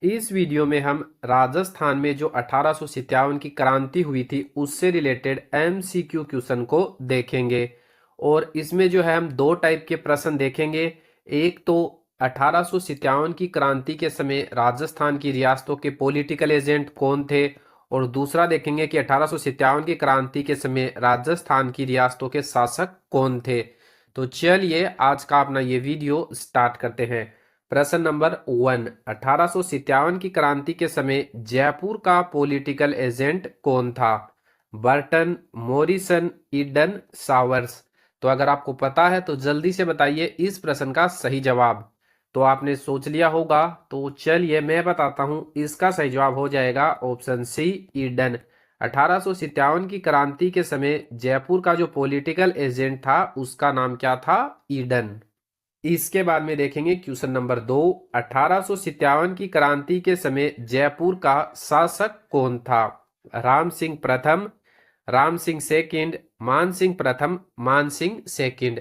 इस वीडियो में हम राजस्थान में जो 1857 की क्रांति हुई थी उससे रिलेटेड एमसीक्यू क्वेश्चन को देखेंगे। और इसमें जो है हम दो टाइप के प्रश्न देखेंगे। एक तो 1857 की क्रांति के समय राजस्थान की रियासतों के पॉलिटिकल एजेंट कौन थे, और दूसरा देखेंगे कि 1857 की क्रांति के समय राजस्थान की रियासतों के शासक कौन थे। तो चलिए आज का अपना ये वीडियो स्टार्ट करते हैं। प्रश्न नंबर 1, 1857 की क्रांति के समय जयपुर का पॉलिटिकल एजेंट कौन था? Burton, Morrison, Eden, showers. तो अगर आपको पता है तो जल्दी से बताइए इस प्रश्न का सही जवाब। तो आपने सोच लिया होगा, तो चलिए मैं बताता हूं। इसका सही जवाब हो जाएगा ऑप्शन सी, ईडन। 1857 की क्रांति के समय जयपुर का जो पॉलिटिकल एजेंट था उसका नाम क्या था? ईडन। इसके बाद में देखेंगे क्वेश्चन नंबर 2, 1857 की क्रांति के समय जयपुर का शासक कौन था? राम सिंह प्रथम, राम सिंह सेकंड, मान सिंह प्रथम, मान सिंह सेकंड।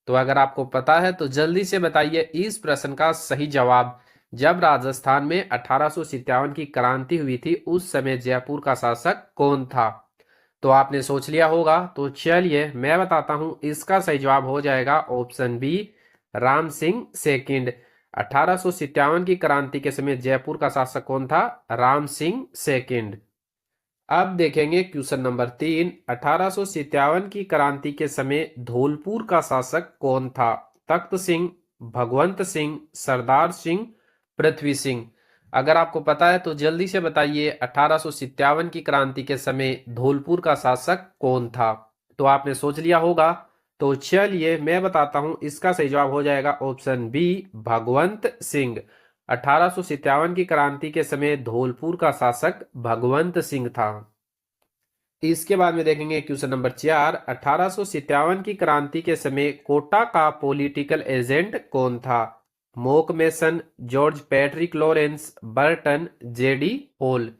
तो अगर आपको पता है तो जल्दी से बताइए इस प्रश्न का सही जवाब। जब राजस्थान में 1857 की क्रांति हुई थी उस समय जयपुर का शासक कौन था? तो आपने सोच लिया होगा, तो चलिए मैं बताता हूं। इसका सही जवाब हो जाएगा option B, Ram Singh second. 1857 की क्रांति के समय जयपुर का शासक कौन था? राम सिंह सेकंड। अब देखेंगे क्वेश्चन नंबर 3, 1857 की क्रांति के समय धौलपुर का शासक कौन था? तख्त सिंह, भगवंत सिंह, सरदार सिंह, पृथ्वी सिंह। अगर आपको पता है तो जल्दी से बताइए 1857 की क्रांति के समय धौलपुर का शासक कौन था? तो आपने सोच लिया होगा, तो चलिए मैं बताता हूं। इसका सही जवाब हो जाएगा ऑप्शन बी, भगवंत सिंह। 1857 की क्रांति के समय धौलपुर का शासक भगवंत सिंह था। इसके बाद में देखेंगे क्वेश्चन नंबर 4, 1857 की क्रांति के समय कोटा का पॉलिटिकल एजेंट कौन था? Monck Mason, George Patrick Lawrence, Burton, JD whole.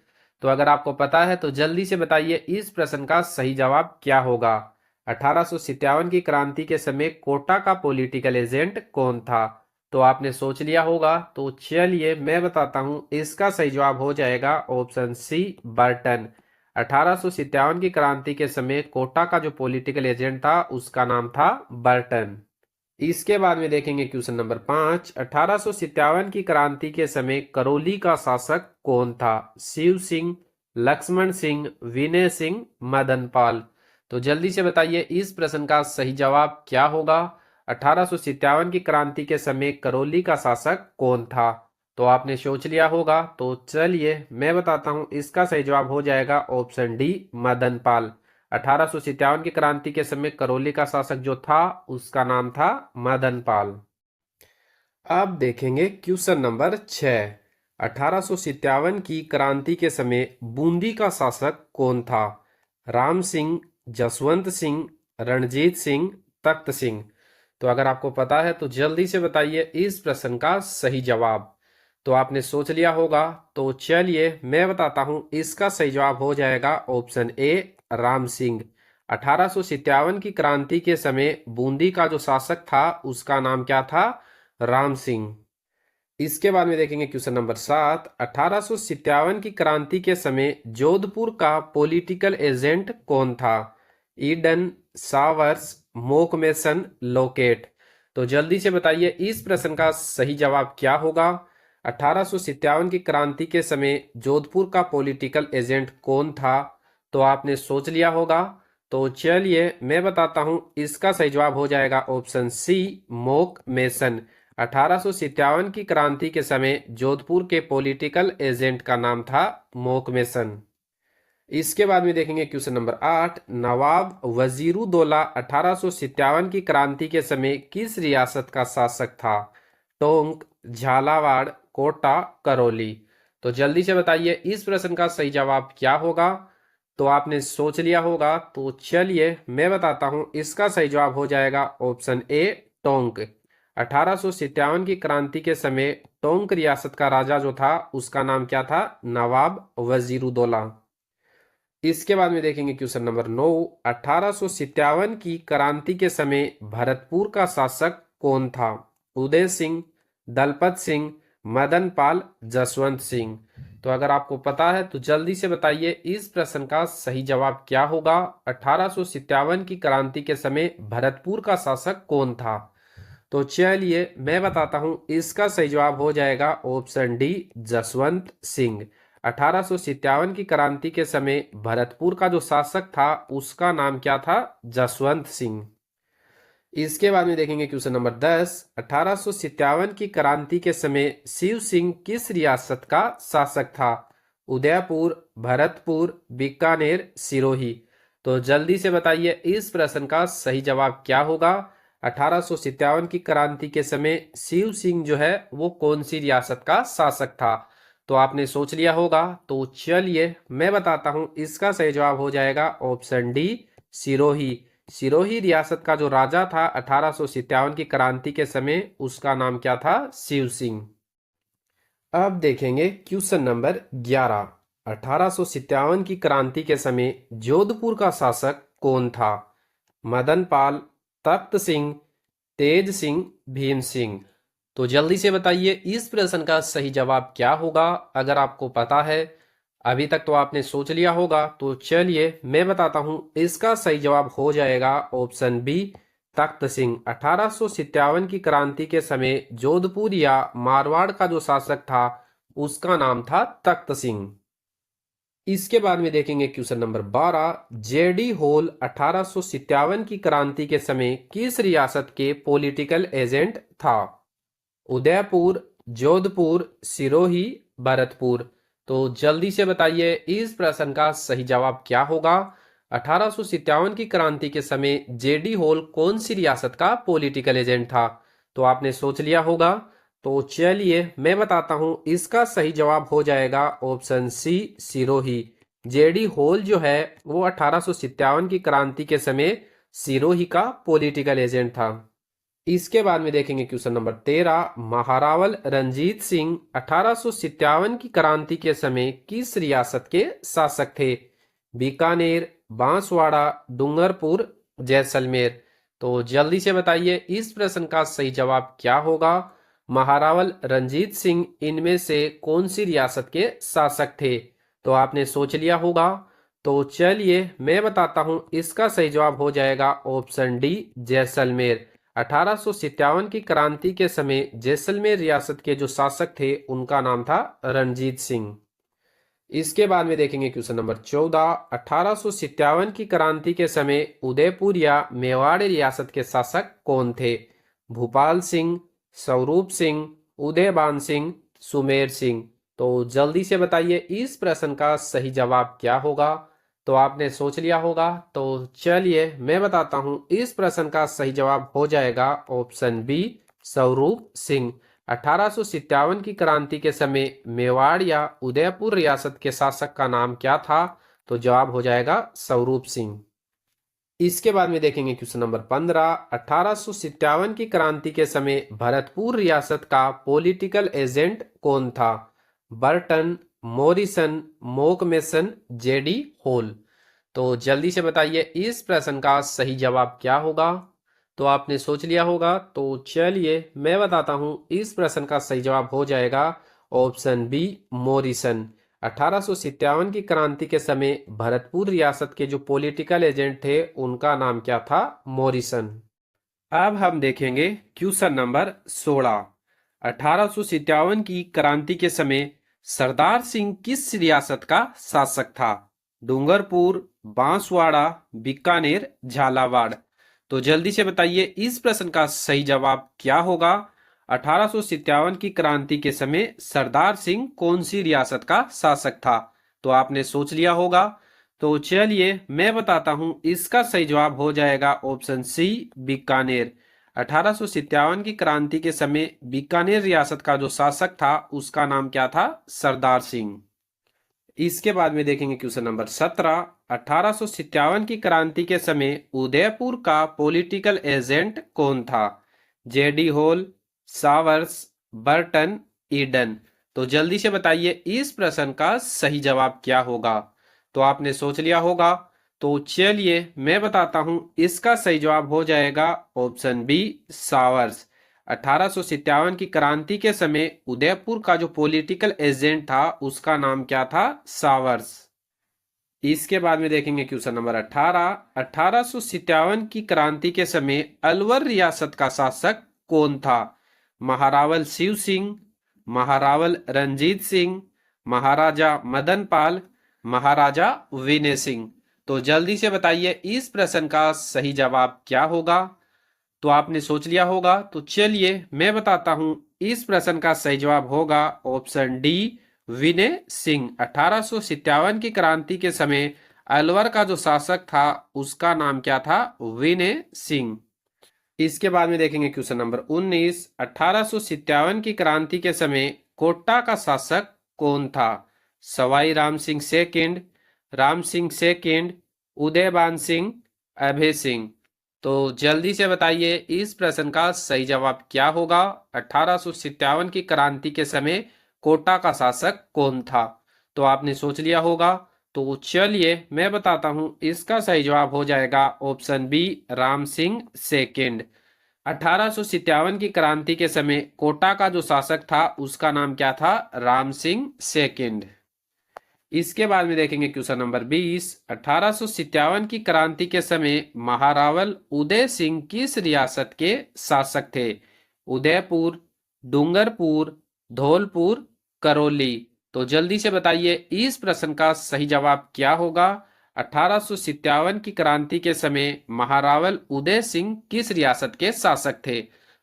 तो अगर आपको पता है तो जल्दी से बताइए इस प्रश्न का सही जवाब क्या होगा। 1857 की क्रांति के समय कोटा का पॉलिटिकल एजेंट कौन था? तो आपने सोच लिया होगा, तो चलिए मैं बताता हूं। इसका सही जवाब हो जाएगा ऑप्शन सी, बर्टन। 1857 की क्रांति के समय कोटा का जो पॉलिटिकल एजेंट था उसका नाम था बर्टन। इसके बाद में देखेंगे क्वेश्चन नंबर 5, 1857 की क्रांति के समय करौली का शासक कौन था? शिव सिंह, लक्ष्मण सिंह, विनय सिंह, मदन पाल। तो जल्दी से बताइए इस प्रश्न का सही जवाब क्या होगा। 1857 की क्रांति के समय करौली का शासक कौन था? तो आपने सोच लिया होगा, तो चलिए मैं बताता हूं। इसका सही जवाब हो जाएगा ऑप्शन डी, मदन पाल। 1857 की क्रांति के समय करौली का शासक जो था उसका नाम था मदन पाल। अब देखेंगे क्वेश्चन नंबर 6, 1857 की क्रांति के समय बूंदी का शासक कौन था? राम सिंह, जसवंत सिंह, रणजीत सिंह, तख्त सिंह। तो अगर आपको पता है तो जल्दी से बताइए इस प्रश्न का सही जवाब। तो आपने सोच लिया होगा, तो चलिए मैं बताता हूं। इसका सही जवाब हो जाएगा ऑप्शन ए, राम सिंह। 1857 की क्रांति के समय बूंदी का जो शासक था उसका नाम क्या था? राम सिंह। इसके बाद में देखेंगे क्वेश्चन नंबर 7, 1857 की क्रांति के समय जोधपुर का पॉलिटिकल एजेंट कौन था? ईडन, सावर्स, मोकमेसन, लोकेट। तो जल्दी से बताइए इस प्रश्न का सही जवाब क्या होगा। 1857 की क्रांति के समय जोधपुर का पॉलिटिकल एजेंट कौन था? तो आपने सोच लिया होगा, तो चलिए मैं बताता हूं। इसका सही जवाब हो जाएगा ऑप्शन सी, मोक मेसन। 1857 की क्रांति के समय जोधपुर के पॉलिटिकल एजेंट का नाम था मोकमेसन। इसके बाद में देखेंगे क्वेश्चन नंबर 8, नवाब वजीरुद्दौला 1857 की क्रांति के समय किस रियासत का शासक था? टोंक, झालावाड़, कोटा, करौली। तो जल्दी से बताइए इस प्रश्न का सही जवाब क्या होगा। तो आपने सोच लिया होगा, तो चलिए मैं बताता हूं। इसका सही जवाब हो जाएगा ऑप्शन ए, टोंक। 1857 की क्रांति के समय टोंक रियासत का राजा जो था उसका नाम क्या था? नवाब वजीरुद्दौला। इसके बाद में देखेंगे क्वेश्चन नंबर 9, 1857 की क्रांति के समय भरतपुर का शासक कौन था? उदय सिंह, दलपत सिंह, मदन पाल जसवंत सिंह। तो अगर आपको पता है तो जल्दी से बताइए इस प्रश्न का सही जवाब क्या होगा। 1857 की क्रांति के समय भरतपुर का शासक कौन था? तो चलिए मैं बताता हूं, इसका सही जवाब हो जाएगा ऑप्शन डी, जसवंत सिंह। 1857 की क्रांति के समय भरतपुर का जो शासक था उसका नाम क्या था? जसवंत सिंह। इसके बाद में देखेंगे क्वेश्चन नंबर 10। 1857 की क्रांति के समय शिव सिंह किस रियासत का शासक था? उदयपुर, भरतपुर, बीकानेर, सिरोही। तो जल्दी से बताइए इस प्रश्न का सही जवाब क्या होगा। 1857 की क्रांति के समय शिव सिंह जो है वो कौन सी रियासत का शासक था? तो आपने सोच लिया होगा, तो चलिए मैं बताता हूं, इसका सही जवाब हो जाएगा ऑप्शन डी, सिरोही। सिरोही रियासत का जो राजा था 1857 की क्रांति के समय, उसका नाम क्या था? शिव सिंह। अब देखेंगे क्वेश्चन नंबर 11। 1857 की क्रांति के समय जोधपुर का शासक कौन था? मदन पाल, तख्त सिंह, तेज सिंह, भीम सिंह। तो जल्दी से बताइए इस प्रश्न का सही जवाब क्या होगा। अगर आपको पता है, अभी तक तो आपने सोच लिया होगा, तो चलिए मैं बताता हूं, इसका सही जवाब हो जाएगा ऑप्शन बी, तख्त सिंह। 1857 की क्रांति के समय जोधपुर या मारवाड़ का जो शासक था उसका नाम था तख्त सिंह। इसके बाद में देखेंगे क्वेश्चन नंबर 12। जेडी होल 1857 की क्रांति के समय किस रियासत के पॉलिटिकल एजेंट था? उदयपुर, जोधपुर, सिरोही, भरतपुर। तो जल्दी से बताइए इस प्रश्न का सही जवाब क्या होगा। 1857 की क्रांति के समय जेडी होल कौन सी रियासत का पॉलिटिकल एजेंट था? तो आपने सोच लिया होगा, तो चलिए मैं बताता हूं, इसका सही जवाब हो जाएगा option C, Sirohi. JD Hall जो है वो 1857 की क्रांति के समय सिरोही का पॉलिटिकल एजेंट था। इसके बाद में देखेंगे क्वेश्चन नंबर 13। महारावल रंजीत सिंह 1857 की क्रांति के समय किस रियासत के शासक थे? बीकानेर, बांसवाड़ा, डूंगरपुर, जैसलमेर। तो जल्दी से बताइए इस प्रश्न का सही जवाब क्या होगा। महारावल रंजीत सिंह इनमें से कौन सी रियासत के शासक थे? तो आपने सोच लिया होगा, तो चलिए मैं बताता हूं, इसका सही जवाब हो जाएगा ऑप्शन डी, जैसलमेर। 1857 की क्रांति के समय जैसलमेर रियासत के जो शासक थे उनका नाम था रणजीत सिंह। इसके बाद में देखेंगे क्वेश्चन नंबर 14। 1857 की क्रांति के समय उदयपुर या मेवाड़ रियासत के शासक कौन थे? भूपाल सिंह, स्वरूप सिंह, उदयबान सिंह, सुमेर सिंह। तो जल्दी से बताइए इस प्रश्न का सही जवाब क्या होगा। तो आपने सोच लिया होगा, तो चलिए मैं बताता हूं, इस प्रश्न का सही जवाब हो जाएगा ऑप्शन बी, स्वरूप सिंह। 1857 की क्रांति के समय मेवाड़ या उदयपुर रियासत के शासक का नाम क्या था? तो जवाब हो जाएगा स्वरूप सिंह। इसके बाद में देखेंगे क्वेश्चन नंबर 15। 1857 की क्रांति के समय भरतपुर रियासत का पॉलिटिकल एजेंट कौन था? बर्टन, मॉरिसन, मोकमेसन, जेडी होल। तो जल्दी से बताइए इस प्रश्न का सही जवाब क्या होगा। तो आपने सोच लिया होगा, तो चलिए मैं बताता हूं, इस प्रश्न का सही जवाब हो जाएगा ऑप्शन बी, मॉरिसन। 1857 की क्रांति के समय भरतपुर रियासत के जो पॉलिटिकल एजेंट थे उनका नाम क्या था? मॉरिसन। अब हम देखेंगे क्वेश्चन नंबर 16। 1857 की क्रांति के समय सरदार सिंह किस रियासत का शासक था? डूंगरपुर, बांसवाड़ा, बीकानेर, झालावाड़। तो जल्दी से बताइए इस प्रश्न का सही जवाब क्या होगा। 1857 की क्रांति के समय सरदार सिंह कौन सी रियासत का शासक था? तो आपने सोच लिया होगा, तो चलिए मैं बताता हूं, इसका सही जवाब हो जाएगा ऑप्शन सी, बीकानेर। 1857 की क्रांति के समय बीकानेर रियासत का जो शासक था उसका नाम क्या था? सरदार सिंह। इसके बाद में देखेंगे क्वेश्चन नंबर 17। 1857 की क्रांति के समय उदयपुर का पॉलिटिकल एजेंट कौन था? JD Hall, Showers, Burton, Eden. तो जल्दी से बताइए इस प्रश्न का सही जवाब क्या होगा। तो आपने सोच लिया होगा, तो चलिए मैं बताता हूं, इसका सही जवाब हो जाएगा ऑप्शन बी, सावर्स। 1857 की क्रांति के समय उदयपुर का जो पॉलिटिकल एजेंट था उसका नाम क्या था? सावर्स। इसके बाद में देखेंगे क्वेश्चन नंबर 18। 1857 की क्रांति के समय अलवर रियासत का शासक कौन था? महारावल शिव सिंह, महारावल रंजीत सिंह, महाराजा मदन पाल, महाराजा विनय सिंह। तो जल्दी से बताइए इस प्रश्न का सही जवाब क्या होगा? तो आपने सोच लिया होगा, तो चलिए मैं बताता हूं। इस प्रश्न का सही जवाब होगा ऑप्शन डी, विनय सिंह। 1857 की क्रांति के समय अलवर का जो शासक था उसका नाम क्या था? विनय सिंह। इसके बाद में देखेंगे क्वेश्चन नंबर 19। 1857 की क्रांति के समय कोटा का शासक कौन था? Sawai Ram Singh second, Ram Singh second, Udaybhan Singh, Abhay Singh. तो जल्दी से बताइए इस प्रश्न का सही जवाब क्या होगा? 1857 की क्रांति के समय कोटा का शासक कौन था? तो आपने सोच लिया होगा, तो चलिए मैं बताता हूं। इसका सही जवाब हो जाएगा option B, Ram Singh second. 1857 की क्रांति के समय कोटा का जो शासक था उसका नाम क्या था? राम सिंह सेकंड। इसके बाद में देखेंगे क्वेश्चन नंबर 20। 1857 की क्रांति के समय महारावल उदय सिंह किस रियासत के शासक थे? उदयपुर, डूंगरपुर, धौलपुर, करौली। तो जल्दी से बताइए इस प्रश्न का सही जवाब क्या होगा? 1857 की क्रांति के समय महारावल उदय सिंह किस रियासत के शासक थे?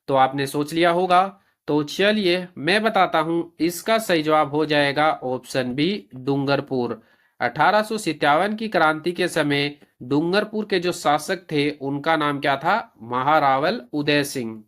तो आपने सोच लिया होगा, तो चलिए मैं बताता हूं। इसका सही जवाब हो जाएगा ऑप्शन बी, डूंगरपुर। 1857 की क्रांति के समय डूंगरपुर के जो शासक थे उनका नाम क्या था? महारावल उदय सिंह।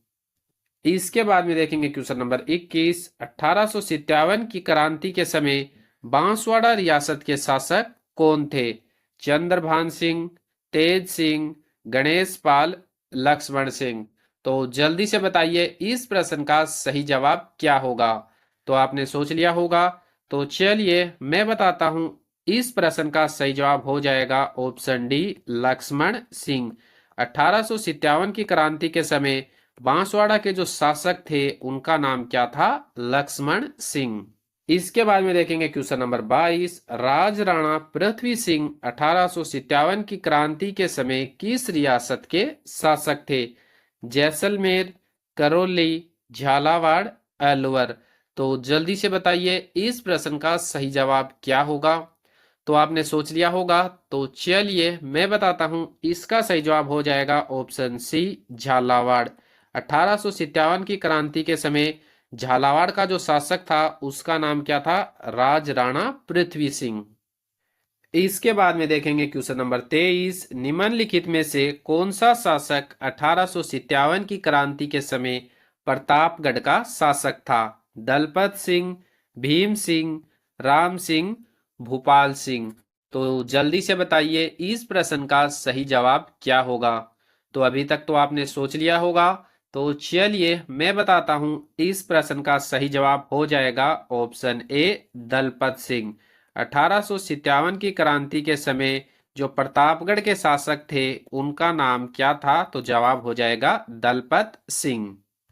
इसके बाद में देखेंगे क्वेश्चन नंबर 21। 1857 की क्रांति के समय बांसवाड़ा रियासत के शासक कौन थे? चंद्रभान सिंह, तेज सिंह, गणेश पाल, लक्ष्मण सिंह। तो जल्दी से बताइए इस प्रश्न का सही जवाब क्या होगा? तो आपने सोच लिया होगा, तो चलिए मैं बताता हूं। इस प्रश्न का सही जवाब हो जाएगा ऑप्शन डी, लक्ष्मण सिंह। 1857 की क्रांति के समय बांसवाड़ा के जो शासक थे उनका नाम क्या था? लक्ष्मण सिंह। इसके बाद में देखेंगे क्वेश्चन नंबर 22। राज राणा पृथ्वी सिंह 1857 की क्रांति के समय किस रियासत के शासक थे? जैसलमेर, करौली, झालावाड़, अलवर। तो जल्दी से बताइए इस प्रश्न का सही जवाब क्या होगा? तो आपने सोच लिया होगा, तो चलिए मैं बताता हूं। इसका सही जवाब हो जाएगा ऑप्शन सी, झालावाड़। 1857 की क्रांति के समय झालावाड़ का जो शासक था उसका नाम क्या था? राज राणा पृथ्वी सिंह। इसके बाद में देखेंगे क्वेश्चन नंबर 23। निम्नलिखित में से कौन सा शासक 1857 की क्रांति के समय प्रतापगढ़ का शासक था? दलपत सिंह, भीम सिंह, राम सिंह, भूपाल सिंह। तो जल्दी से बताइए इस प्रश्न का सही जवाब क्या होगा? तो अभी तक तो आपने सोच लिया होगा, तो चलिए मैं बताता हूं। इस प्रश्न का सही जवाब हो जाएगा ऑप्शन ए, दलपत सिंह। 1857 की क्रांति के समय जो प्रतापगढ़ के शासक थे उनका नाम क्या था? तो जवाब हो जाएगा दलपत सिंह।